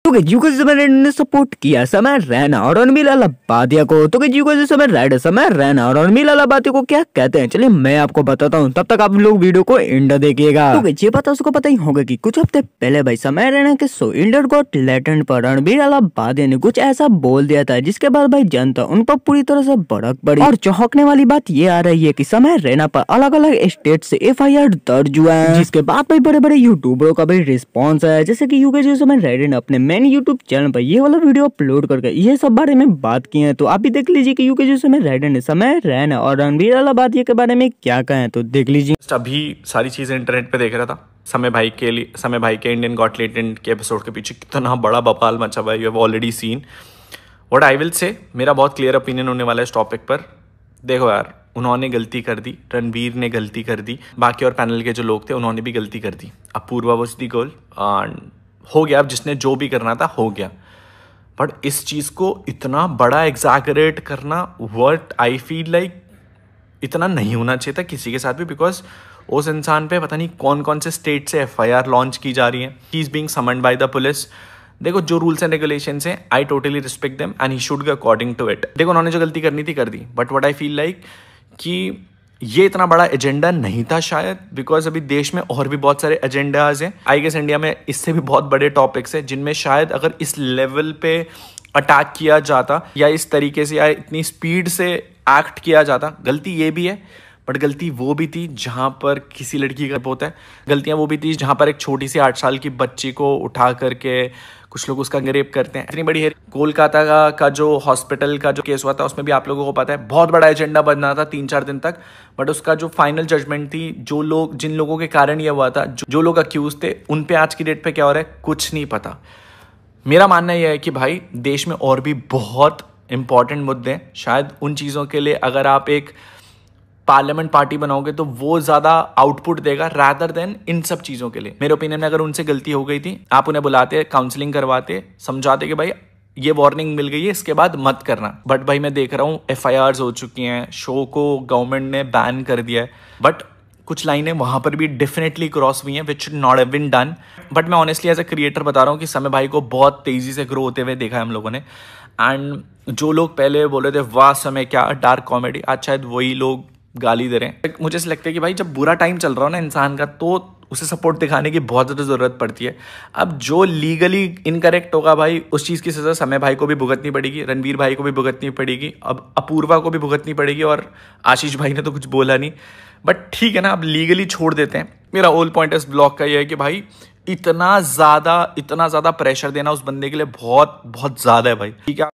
तो जियो के समय ने सपोर्ट किया समय रैना और रणबीर अलाहाबादिया को। तो जियो के समय राइड समय रैना और रणबीर अलाहाबादिया को क्या कहते हैं, चलिए मैं आपको बताता हूँ, तब तक आप लोग वीडियो को एंड देखिएगा। तो ये पता उसको पता ही होगा कि कुछ हफ्ते पहले भाई समय रैना के शो इंडियन गॉट टैलेंट पर रणबीर अलाहाबादिया ने कुछ ऐसा बोल दिया था जिसके बाद भाई जनता उन पर पूरी तरह से भड़क पड़ी। और चौंकने वाली बात ये आ रही है कि समय रैना पर अलग अलग स्टेट से FIR दर्ज हुआ है, जिसके बाद भाई बड़े बड़े यूट्यूबरों का भी रिस्पॉन्स आया, जैसे की यूके जो समय रैना ने अपने मेन यूट्यूब चैनल पर ये वाला वीडियो अपलोड करके ये सब बारे में बात की है। तो आप भी देख लीजिए कि यूके जो समय रैना ने समय रैना और रणबीर अलाहाबादिया के बारे में क्या कहा, तो देख लीजिए। अभी सारी चीजें इंटरनेट पे देख रहा था, समय भाई के इंडियन गॉट टैलेंट के एपिसोड के पीछे कितना बड़ा बवाल मचा हुआ है, you have already seen. What I will say, मेरा बहुत क्लियर ओपिनियन होने वाला है इस टॉपिक पर। देखो यार, उन्होंने गलती कर दी, रणबीर ने गलती कर दी, बाकी और पैनल के जो लोग थे उन्होंने भी गलती कर दी। अपूर्वा वाज द गर्ल, हो गया, अब जिसने जो भी करना था हो गया। बट इस चीज़ को इतना बड़ा एग्जैगरेट करना, व्हाट आई फील लाइक इतना नहीं होना चाहिए था किसी के साथ भी, बिकॉज उस इंसान पे पता नहीं कौन कौन से स्टेट से FIR लॉन्च की जा रही है। He is being summoned by the police. देखो, जो रूल्स एंड रेगुलेशंस हैं, I totally respect them and he should go according to it. देखो, उन्होंने जो गलती करनी थी कर दी, but what I feel like कि ये इतना बड़ा एजेंडा नहीं था शायद, बिकॉज अभी देश में और भी बहुत सारे एजेंडाज हैं। आई गेस इंडिया में इससे भी बहुत बड़े टॉपिक्स हैं जिनमें शायद अगर इस लेवल पे अटैक किया जाता या इस तरीके से या इतनी स्पीड से एक्ट किया जाता। गलती ये भी है, बट गलती वो भी थी जहाँ पर किसी लड़की का होता है। गलतियाँ वो भी थी जहाँ पर एक छोटी सी 8 साल की बच्ची को उठा करके कुछ लोग उसका रेप करते हैं। इतनी बड़ी है। कोलकाता का जो हॉस्पिटल का जो केस हुआ था उसमें भी आप लोगों को पता है बहुत बड़ा एजेंडा बनना था 3-4 दिन तक, बट उसका जो फाइनल जजमेंट थी, जिन लोगों के कारण ये हुआ था, जो लोग अक्यूज थे, उन पे आज की डेट पे क्या हो रहा है कुछ नहीं पता। मेरा मानना यह है कि भाई देश में और भी बहुत इंपॉर्टेंट मुद्दे हैं, शायद उन चीज़ों के लिए अगर आप एक पार्लियामेंट पार्टी बनाओगे तो वो ज्यादा आउटपुट देगा रादर देन इन सब चीजों के लिए। मेरे ओपिनियन में अगर उनसे गलती हो गई थी, आप उन्हें बुलाते, काउंसलिंग करवाते, समझाते कि भाई ये वार्निंग मिल गई है, इसके बाद मत करना। बट भाई मैं देख रहा हूँ FIRs हो चुकी हैं, शो को गवर्नमेंट ने बैन कर दिया है, बट कुछ लाइनें वहां पर भी डेफिनेटली क्रॉस हुई हैं which should not have been done. But मैं ऑनेस्टली एज ए क्रिएटर बता रहा हूँ कि समय भाई को बहुत तेजी से ग्रो होते हुए देखा है हम लोगों ने। एंड जो लोग पहले बोले थे वाह समय क्या डार्क कॉमेडी, आज शायद वही लोग गाली दे रहे हैं। मुझे ऐसा लगता है कि भाई जब बुरा टाइम चल रहा हो ना इंसान का, तो उसे सपोर्ट दिखाने की बहुत ज़्यादा ज़रूरत पड़ती है। अब जो लीगली इनकरेक्ट होगा भाई, उस चीज़ की सज़ा समय भाई को भी भुगतनी पड़ेगी, रणबीर भाई को भी भुगतनी पड़ेगी, अब अपूर्वा को भी भुगतनी पड़ेगी, और आशीष भाई ने तो कुछ बोला नहीं। बट ठीक है ना, अब लीगली छोड़ देते हैं। मेरा होल पॉइंट इस ब्लॉग का ये है कि भाई इतना ज़्यादा प्रेशर देना उस बंदे के लिए बहुत बहुत ज़्यादा है भाई, ठीक है।